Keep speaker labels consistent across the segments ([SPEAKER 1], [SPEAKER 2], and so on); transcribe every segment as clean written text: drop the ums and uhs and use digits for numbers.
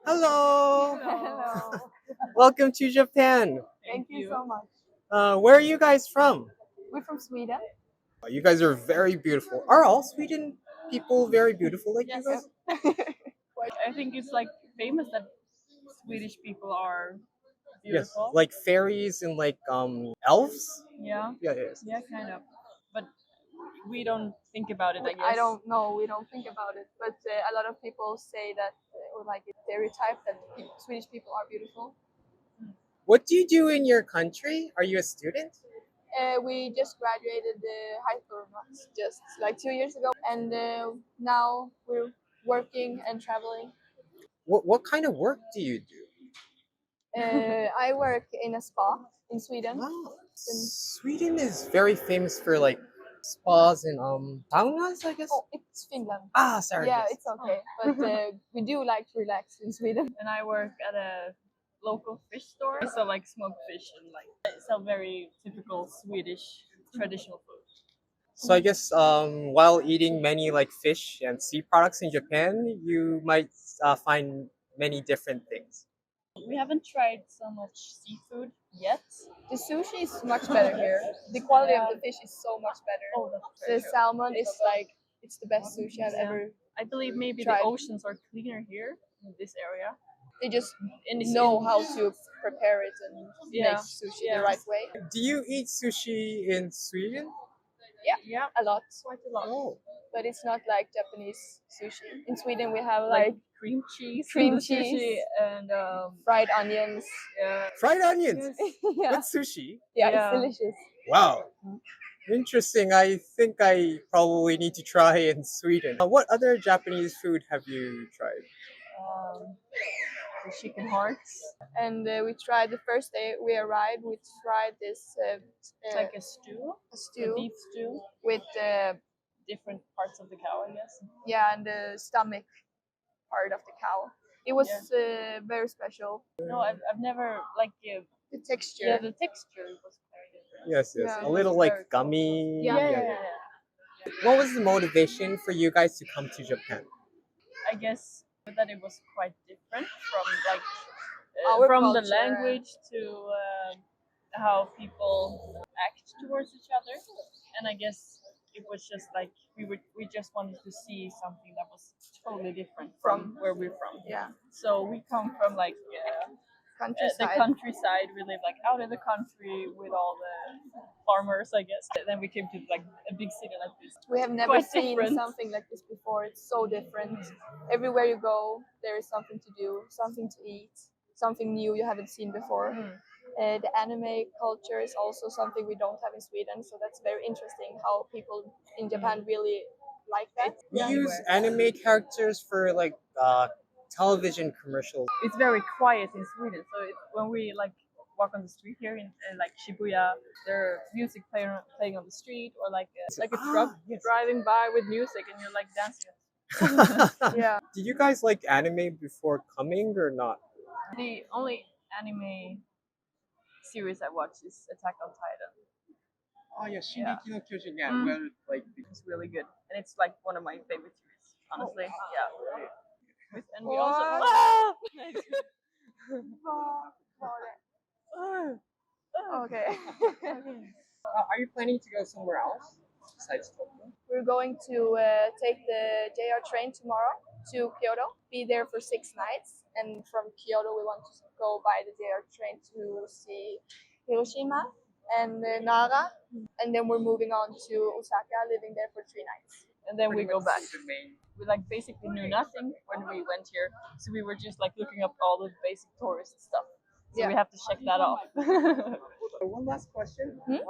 [SPEAKER 1] Hello!
[SPEAKER 2] Hello.
[SPEAKER 1] Welcome to Japan.
[SPEAKER 2] Thank you so much.
[SPEAKER 1] Where are you guys from?
[SPEAKER 2] We're from Sweden.
[SPEAKER 1] You guys are very beautiful. Are all Sweden people very beautiful like
[SPEAKER 3] Yes.
[SPEAKER 1] you guys?
[SPEAKER 3] I think it's like famous that Swedish people are
[SPEAKER 1] Yes.
[SPEAKER 3] beautiful.
[SPEAKER 1] Like fairies and like elves?
[SPEAKER 3] Yeah,
[SPEAKER 1] Yes.
[SPEAKER 3] yeah, kind of. But we don't think about it, I guess.
[SPEAKER 2] I don't know. We don't think about it, but a lot of people say that, or like a stereotype that Swedish people are beautiful.
[SPEAKER 1] What do you do in your country? Are you a student?
[SPEAKER 2] We just graduated high school just like 2 years ago, and now we're working and traveling.
[SPEAKER 1] What kind of work do you do?
[SPEAKER 2] I work in a spa in Sweden.
[SPEAKER 1] Wow. Sweden is very famous for like spas and saunas, I guess.
[SPEAKER 2] Oh, it's Finland.
[SPEAKER 1] Ah, sorry.
[SPEAKER 2] Yeah,
[SPEAKER 1] yes.
[SPEAKER 2] it's okay, but we do like to relax in Sweden.
[SPEAKER 3] And I work at a local fish store. I sell like smoked fish and like I sell very typical Swedish traditional food.
[SPEAKER 1] So I guess while eating many like fish and sea products in Japan, you might find many different things.
[SPEAKER 3] We haven't tried so much seafood yet.
[SPEAKER 2] The sushi is much better here. The quality of the fish is so much better.
[SPEAKER 3] Oh, that's
[SPEAKER 2] The
[SPEAKER 3] very true.
[SPEAKER 2] salmon is like it's the best sushi I've
[SPEAKER 3] Yeah.
[SPEAKER 2] ever.
[SPEAKER 3] I believe maybe
[SPEAKER 2] tried.
[SPEAKER 3] the oceans are cleaner here in this area.
[SPEAKER 2] They just
[SPEAKER 3] And it's
[SPEAKER 2] know how to prepare it and
[SPEAKER 3] Yeah.
[SPEAKER 2] make sushi
[SPEAKER 3] Yeah.
[SPEAKER 2] the right way.
[SPEAKER 1] Do you eat sushi in Sweden?
[SPEAKER 3] Yeah,
[SPEAKER 2] A lot,
[SPEAKER 3] quite a lot.
[SPEAKER 1] Oh,
[SPEAKER 2] but it's not like Japanese sushi. In Sweden we have like
[SPEAKER 3] cream cheese,
[SPEAKER 2] cream
[SPEAKER 3] in the sushi
[SPEAKER 2] cheese.
[SPEAKER 3] and
[SPEAKER 2] fried onions.
[SPEAKER 3] yeah.
[SPEAKER 1] fried onions
[SPEAKER 2] Yeah,
[SPEAKER 1] with sushi.
[SPEAKER 2] yeah,
[SPEAKER 3] Yeah.
[SPEAKER 2] it's delicious.
[SPEAKER 1] Wow, interesting. I think I probably need to try in Sweden. What other Japanese food have you tried?
[SPEAKER 3] The chicken hearts.
[SPEAKER 2] And we tried the first day we arrived. We tried this
[SPEAKER 3] It's like a stew,
[SPEAKER 2] a
[SPEAKER 3] a
[SPEAKER 2] stew
[SPEAKER 3] beef stew,
[SPEAKER 2] with
[SPEAKER 3] different parts of the cow, I guess.
[SPEAKER 2] and the stomach part of the cow. It was very special.
[SPEAKER 3] No, I've never like
[SPEAKER 2] The texture.
[SPEAKER 3] yeah, the texture was very different.
[SPEAKER 1] Yes, yes,
[SPEAKER 2] Yeah.
[SPEAKER 1] a little like
[SPEAKER 3] Very cool.
[SPEAKER 1] gummy.
[SPEAKER 3] Yeah.
[SPEAKER 1] What was the motivation for you guys to come to Japan?
[SPEAKER 3] I guess that it was quite different from like
[SPEAKER 2] Our
[SPEAKER 3] from the
[SPEAKER 2] culture.
[SPEAKER 3] language to how people act towards each other, and I guess it was just like we just wanted to see something that was totally different from where we're from.
[SPEAKER 2] Yeah,
[SPEAKER 3] So we come from like the
[SPEAKER 2] countryside.
[SPEAKER 3] countryside. We live like out in the country with all the farmers, I guess. Then we came to like a big city like this.
[SPEAKER 2] We have never
[SPEAKER 3] Quite
[SPEAKER 2] seen
[SPEAKER 3] different.
[SPEAKER 2] something like this before. It's so different. Everywhere you go, there is something to do, something to eat, something new you haven't seen before. The anime culture is also something we don't have in Sweden, so that's very interesting how people in Japan really like that.
[SPEAKER 1] We use anime characters for like television commercials.
[SPEAKER 3] It's very quiet in Sweden. So when we like walk on the street here in like Shibuya, there are music playing on the street, or like a truck
[SPEAKER 1] Yes.
[SPEAKER 3] driving by with music, and you're like dancing.
[SPEAKER 2] Yeah,
[SPEAKER 1] Did you guys like anime before coming or not?
[SPEAKER 3] The only anime series I watch is Attack on Titan.
[SPEAKER 1] Oh yeah,
[SPEAKER 3] Shingeki
[SPEAKER 1] no Kyojin.
[SPEAKER 3] Mm.
[SPEAKER 1] well, like
[SPEAKER 3] It's really good, and it's like one of my favorite series, honestly. Yeah. And we
[SPEAKER 2] What?
[SPEAKER 3] also.
[SPEAKER 2] okay.
[SPEAKER 1] are you planning to go somewhere else besides Tokyo?
[SPEAKER 2] We're going to take the JR train tomorrow to Kyoto, be there for 6 nights, and from Kyoto we want to go by the JR train to see Hiroshima and Nara, and then we're moving on to Osaka, living there for 3 nights.
[SPEAKER 3] And then we go back.
[SPEAKER 1] The main.
[SPEAKER 3] We like basically knew nothing when we went here, so we were just like looking up all the basic tourist stuff. So
[SPEAKER 2] Yeah.
[SPEAKER 3] we have to check that off.
[SPEAKER 1] One last question.
[SPEAKER 2] Hmm?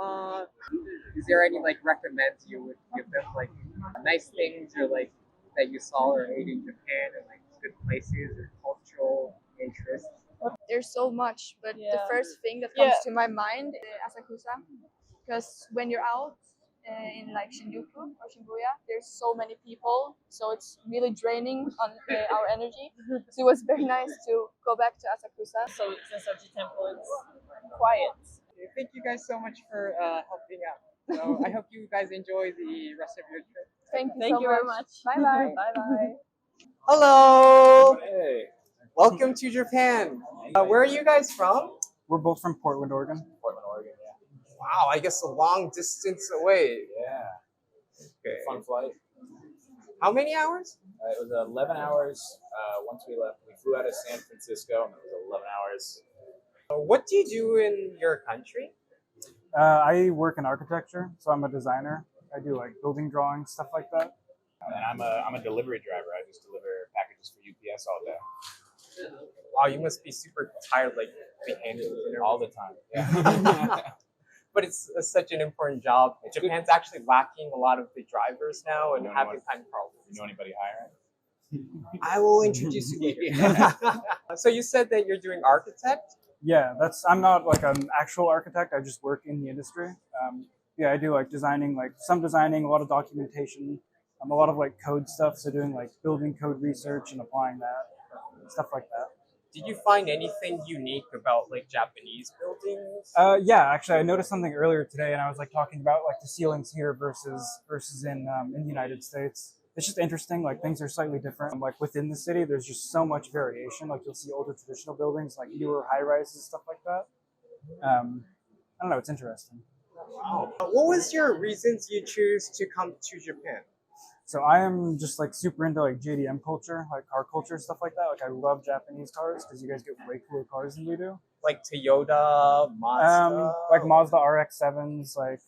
[SPEAKER 1] Is there any like recommends you would give them like nice things or like that you saw or ate in Japan and like good places or cultural interests?
[SPEAKER 2] There's so much, but the
[SPEAKER 3] Yeah.
[SPEAKER 2] first thing that comes
[SPEAKER 3] Yeah.
[SPEAKER 2] to my mind is Asakusa, because when you're out in like Shinjuku or Shibuya, there's so many people, so it's really draining on our energy. So it was very nice to go back to Asakusa.
[SPEAKER 3] So Sensoji Temple is quiet.
[SPEAKER 1] Thank you guys so much for helping out. So I hope you guys enjoy the rest of your trip.
[SPEAKER 2] Thank you
[SPEAKER 3] Thank
[SPEAKER 2] so
[SPEAKER 3] you very much.
[SPEAKER 2] Bye bye.
[SPEAKER 3] Bye bye.
[SPEAKER 1] Hello. Hey. Welcome to Japan. Where are you guys from?
[SPEAKER 4] We're both from Portland, Oregon.
[SPEAKER 5] Portland, Oregon, yeah.
[SPEAKER 1] Wow, I guess a long distance away.
[SPEAKER 5] Yeah.
[SPEAKER 1] Okay.
[SPEAKER 5] Fun flight.
[SPEAKER 1] How many hours?
[SPEAKER 5] It was 11 hours once we left. We flew out of San Francisco, and it was 11 hours.
[SPEAKER 1] What do you do in your country?
[SPEAKER 4] I work in architecture, so I'm a designer. I do like building drawings, stuff like that.
[SPEAKER 5] And I'm a delivery driver. I just deliver packages for UPS all day.
[SPEAKER 1] Wow, you must be super tired, like behind
[SPEAKER 5] All the time. Yeah.
[SPEAKER 1] But it's such an important job. Japan's actually lacking a lot of the drivers now and having kind of problems.
[SPEAKER 5] You know anybody hiring?
[SPEAKER 1] I will introduce you later. So you said that you're doing architect?
[SPEAKER 4] Yeah, I'm not like an actual architect. I just work in the industry. Yeah, I do like designing, like some designing, a lot of documentation, a lot of like code stuff. So doing like building code research and applying that, stuff like that.
[SPEAKER 1] Did you find anything unique about like Japanese buildings?
[SPEAKER 4] Yeah, actually, I noticed something earlier today, and I was like talking about like the ceilings here versus in the United States. It's just interesting. Like things are slightly different. Like within the city, there's just so much variation. Like you'll see older traditional buildings, like newer high rises, stuff like that. I don't know. It's interesting.
[SPEAKER 1] Wow. What was your reasons you choose to come to Japan?
[SPEAKER 4] So I am just like super into like JDM culture, like car culture, stuff like that. Like I love Japanese cars because you guys get way cooler cars than we do.
[SPEAKER 1] Like Toyota, Mazda?
[SPEAKER 4] Like Mazda RX-7s, like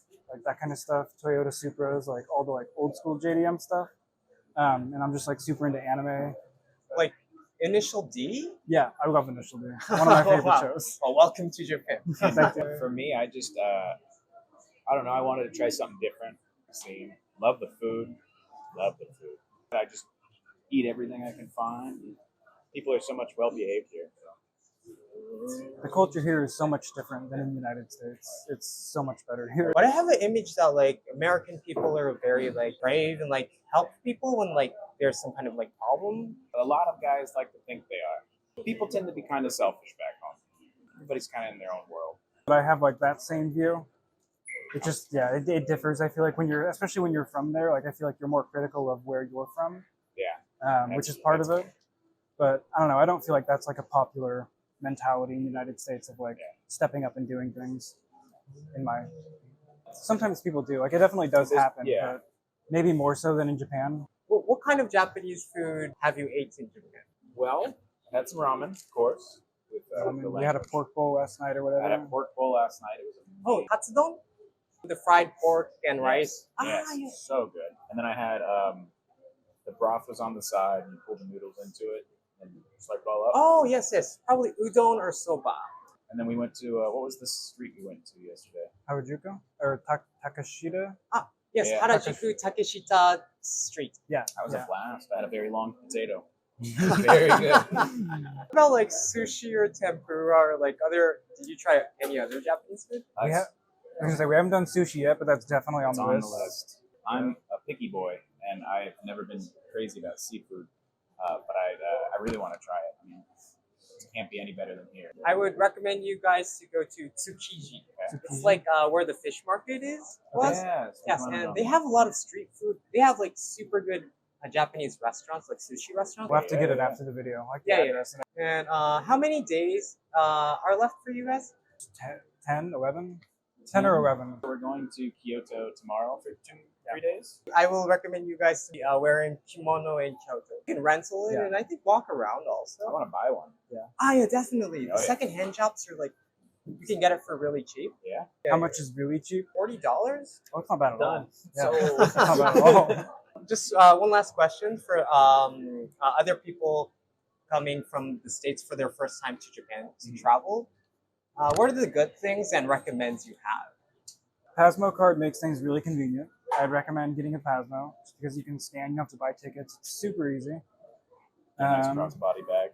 [SPEAKER 4] that kind of stuff. Toyota Supras, like all the like old school JDM stuff. And I'm just like super into anime.
[SPEAKER 1] Like Initial D?
[SPEAKER 4] Yeah, I love Initial D. One of my favorite
[SPEAKER 1] Wow.
[SPEAKER 4] shows.
[SPEAKER 1] Well, welcome to Japan.
[SPEAKER 4] Thank you.
[SPEAKER 5] For me, I just, I don't know, I wanted to try something different. Love the food. I just eat everything I can find. People are so much well behaved here.
[SPEAKER 4] The culture here is so much different than in the United States. It's so much better here.
[SPEAKER 1] But I have an image that like American people are very like brave and like help people when like there's some kind of like problem.
[SPEAKER 5] A lot of guys like to think they are. People tend to be kind of selfish back home. Everybody's kind of in their own world.
[SPEAKER 4] But I have like that same view. It just, yeah, it differs. I feel like especially when you're from there, like I feel like you're more critical of where you're from.
[SPEAKER 5] Yeah.
[SPEAKER 4] Which is part of it. But I don't know. I don't feel like that's like a popular mentality in the United States of like stepping up and doing things. Sometimes people do. Like it definitely does happen.
[SPEAKER 5] Yeah.
[SPEAKER 4] But maybe more so than in Japan.
[SPEAKER 1] What kind of Japanese food have you ate in Japan?
[SPEAKER 5] Well, I had some ramen, of course. With,
[SPEAKER 4] We had a pork bowl last night or whatever.
[SPEAKER 5] I had a pork bowl last night. It was amazing.
[SPEAKER 1] Katsudon? The fried pork and rice.
[SPEAKER 5] Yes,
[SPEAKER 1] Yes.
[SPEAKER 5] so good. And then I had the broth was on the side, and you pull the noodles into it and swipe it all up.
[SPEAKER 1] Oh, yes. Probably udon or soba.
[SPEAKER 5] And then we went to what was the street we went to yesterday?
[SPEAKER 4] Harajuku or Takashita.
[SPEAKER 1] Yes,
[SPEAKER 5] Yeah.
[SPEAKER 1] Harajuku Takeshita Street.
[SPEAKER 4] Yeah,
[SPEAKER 5] That was
[SPEAKER 4] yeah.
[SPEAKER 5] a blast. I had a very long potato. Very good.
[SPEAKER 1] What about like sushi or tempura or like other? Did you try any other Japanese food?
[SPEAKER 4] We have, I was gonna say we haven't done sushi yet, but that's definitely on
[SPEAKER 5] It's
[SPEAKER 4] the
[SPEAKER 5] on
[SPEAKER 4] list.
[SPEAKER 5] the list. I'm a picky boy, and I've never been crazy about seafood, but I really want to try it. I mean, it can't be any better than here.
[SPEAKER 1] I would recommend you guys to go to Tsukiji. It's like where the fish market is. Yes, and they have a lot of street food. They have like super good Japanese restaurants, like sushi restaurants.
[SPEAKER 4] We'll have to get it after the video. Like the
[SPEAKER 1] Yeah.
[SPEAKER 4] address and
[SPEAKER 1] And how many days are left for you guys?
[SPEAKER 4] 10, 11? 10 or 11.
[SPEAKER 5] We're going to Kyoto tomorrow for 3 days.
[SPEAKER 1] I will recommend you guys to be wearing kimono in Kyoto. You can rental it
[SPEAKER 4] Yeah.
[SPEAKER 1] and I think walk around
[SPEAKER 5] I
[SPEAKER 1] also.
[SPEAKER 5] want to buy one.
[SPEAKER 1] Yeah, definitely.
[SPEAKER 5] Oh,
[SPEAKER 1] The
[SPEAKER 5] yeah.
[SPEAKER 1] secondhand shops are like, you can get it for really cheap.
[SPEAKER 5] Yeah.
[SPEAKER 4] How much is really cheap?
[SPEAKER 1] $40?
[SPEAKER 4] Oh, it's not bad at all.
[SPEAKER 5] Done.
[SPEAKER 4] Yeah.
[SPEAKER 1] So,
[SPEAKER 4] It's not bad at all.
[SPEAKER 1] just one last question for other people coming from the States for their first time to Japan to travel. What are the good things and recommends you have?
[SPEAKER 4] Pasmo card makes things really convenient. I'd recommend getting a Pasmo just because you can scan, you don't have to buy tickets. It's super easy.
[SPEAKER 5] Nice crossbody bag.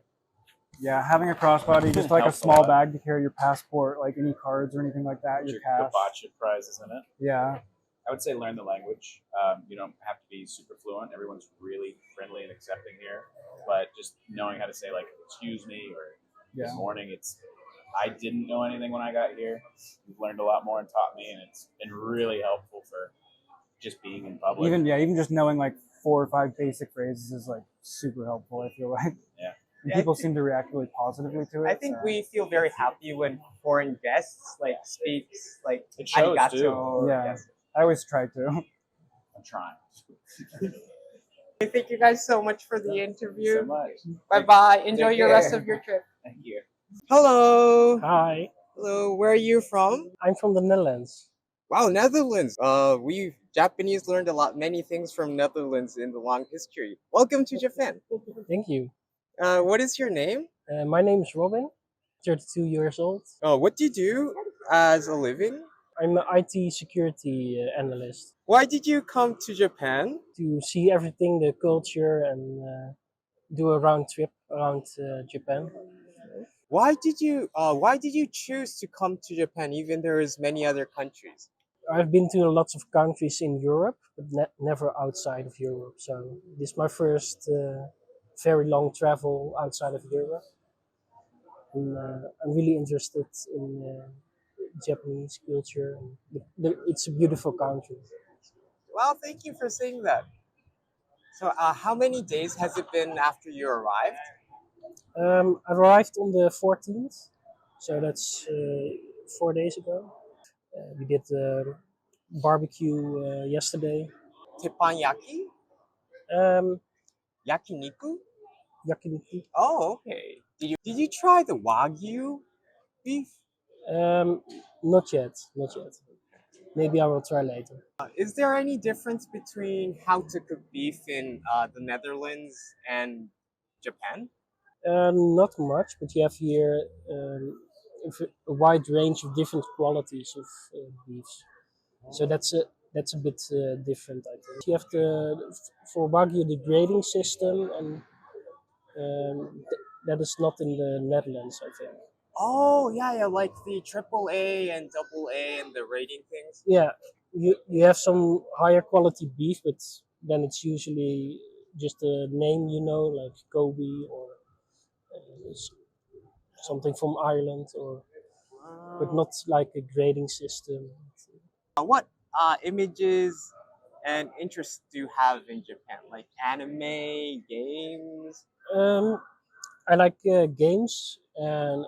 [SPEAKER 4] Yeah, having a crossbody, just like a
[SPEAKER 5] Helps a
[SPEAKER 4] small
[SPEAKER 5] lot.
[SPEAKER 4] bag to carry your passport, like any cards or anything like that, your
[SPEAKER 5] Your
[SPEAKER 4] cash.
[SPEAKER 5] hibachi prizes in it.
[SPEAKER 4] Yeah.
[SPEAKER 5] I would say learn the language. You don't have to be super fluent. Everyone's really friendly and accepting here. But just knowing how to say like "excuse me" or "good
[SPEAKER 4] Yeah.
[SPEAKER 5] morning," I didn't know anything when I got here. We've learned a lot more and taught me, and it's been really helpful for just being in public.
[SPEAKER 4] Even just knowing like 4 or 5 basic phrases is like super helpful, I feel like.
[SPEAKER 5] Yeah.
[SPEAKER 4] And
[SPEAKER 1] Yeah,
[SPEAKER 4] people seem to react really positively to it.
[SPEAKER 1] I think we feel very happy when foreign guests like speaks like
[SPEAKER 5] It shows,
[SPEAKER 1] arigato.
[SPEAKER 5] too.
[SPEAKER 4] Yeah.
[SPEAKER 1] Yes.
[SPEAKER 4] I always try to.
[SPEAKER 5] I'm trying.
[SPEAKER 1] Thank you guys so much for the
[SPEAKER 5] So
[SPEAKER 1] interview.
[SPEAKER 5] much.
[SPEAKER 1] Bye bye. Enjoy
[SPEAKER 5] Take
[SPEAKER 1] your rest
[SPEAKER 5] care.
[SPEAKER 1] of your trip.
[SPEAKER 5] Thank you.
[SPEAKER 1] Hello.
[SPEAKER 6] Hi,
[SPEAKER 1] Hello. Where are you from?
[SPEAKER 6] I'm from the Netherlands.
[SPEAKER 1] Wow, Netherlands. We Japanese learned many things from Netherlands in the long history. Welcome to Japan.
[SPEAKER 6] Thank you.
[SPEAKER 1] What is your name?
[SPEAKER 6] My name is Robin, 32 years old.
[SPEAKER 1] What do you do as a living?
[SPEAKER 6] I'm an IT security analyst
[SPEAKER 1] Why did you come to Japan?
[SPEAKER 6] to see everything, the culture, and do a round trip around Japan.
[SPEAKER 1] Why did you choose to come to Japan even there is many other countries?
[SPEAKER 6] I've been to lots of countries in Europe, but never outside of Europe. So this is my first very long travel outside of Europe. And, I'm really interested in Japanese culture. It's a beautiful country.
[SPEAKER 1] Well, thank you for saying that. So, how many days has it been after you arrived?
[SPEAKER 6] I arrived on the 14th, so that's 4 days ago. We did barbecue yesterday.
[SPEAKER 1] Teppanyaki?
[SPEAKER 6] Um,
[SPEAKER 1] Yakiniku?
[SPEAKER 6] yakiniku.
[SPEAKER 1] Oh, okay. Did you try the Wagyu beef?
[SPEAKER 6] Not yet, not yet. Maybe I will try later.
[SPEAKER 1] Is there any difference between how to cook beef in the Netherlands and Japan?
[SPEAKER 6] Not much, but you have here a wide range of different qualities of beefs. So that's a bit different, I think. You have for Wagyu the grading system, and that is not in the Netherlands, I think.
[SPEAKER 1] Oh, yeah, like the triple A and double A and the rating things.
[SPEAKER 6] Yeah, you have some higher quality beef, but then it's usually just a name, like Kobe or something from Ireland, but not like a grading system.
[SPEAKER 1] What images and interests do you have in Japan? Like anime, games?
[SPEAKER 6] I like games and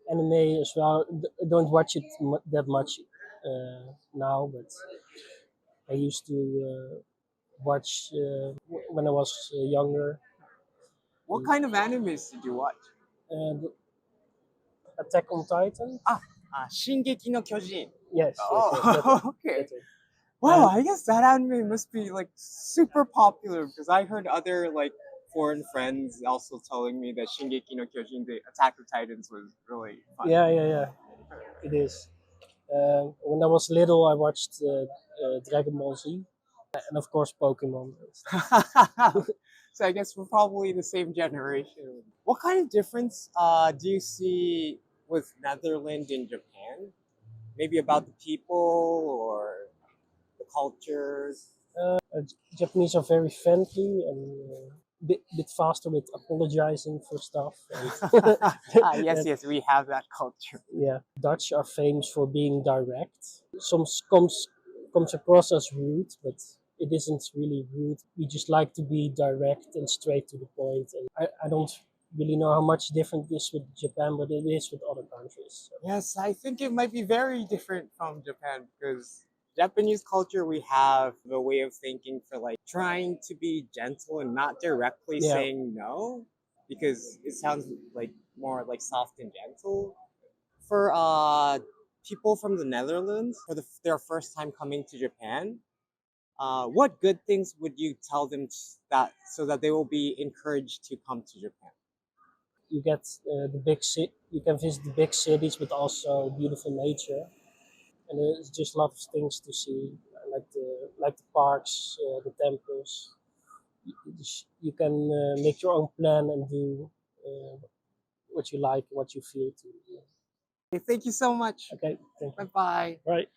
[SPEAKER 6] anime as well. I don't watch it that much now, but I used to watch when I was younger.
[SPEAKER 1] What kind of animes did you watch?
[SPEAKER 6] The Attack on Titan.
[SPEAKER 1] Shingeki no Kyojin.
[SPEAKER 6] Yes.
[SPEAKER 1] Oh,
[SPEAKER 6] That one,
[SPEAKER 1] okay.
[SPEAKER 6] that one.
[SPEAKER 1] Wow,
[SPEAKER 6] And-
[SPEAKER 1] I guess that anime must be like super popular because I heard other like foreign friends also telling me that Shingeki no Kyojin, the Attack of Titans, was really fun.
[SPEAKER 6] Yeah. It is. When I was little, I watched Dragon Ball Z, and of course Pokemon.
[SPEAKER 1] So I guess we're probably the same generation. What kind of difference do you see with Netherlands and Japan? Maybe about the people or the cultures?
[SPEAKER 6] Japanese are very friendly and bit faster with apologizing for stuff. And
[SPEAKER 1] Yes, we have that culture.
[SPEAKER 6] yeah, Dutch are famous for being direct. Some comes across as rude, but it isn't really rude. We just like to be direct and straight to the point. And I don't really know how much different this with Japan, but it is with other countries. So.
[SPEAKER 1] Yes, I think it might be very different from Japan because Japanese culture, we have the way of thinking for like trying to be gentle and not directly
[SPEAKER 6] Yeah.
[SPEAKER 1] saying no because it sounds like more like soft and gentle. For people from the Netherlands for their first time coming to Japan, what good things would you tell them so that they will be encouraged to come to Japan?
[SPEAKER 6] You get the big city. You can visit the big cities, but also beautiful nature, and there's just lots of things to see, like the parks, the temples. You can make your own plan and do what you like, what you feel to.
[SPEAKER 1] Okay, thank you so much.
[SPEAKER 6] Okay, thank you.
[SPEAKER 1] Bye bye.
[SPEAKER 6] Right.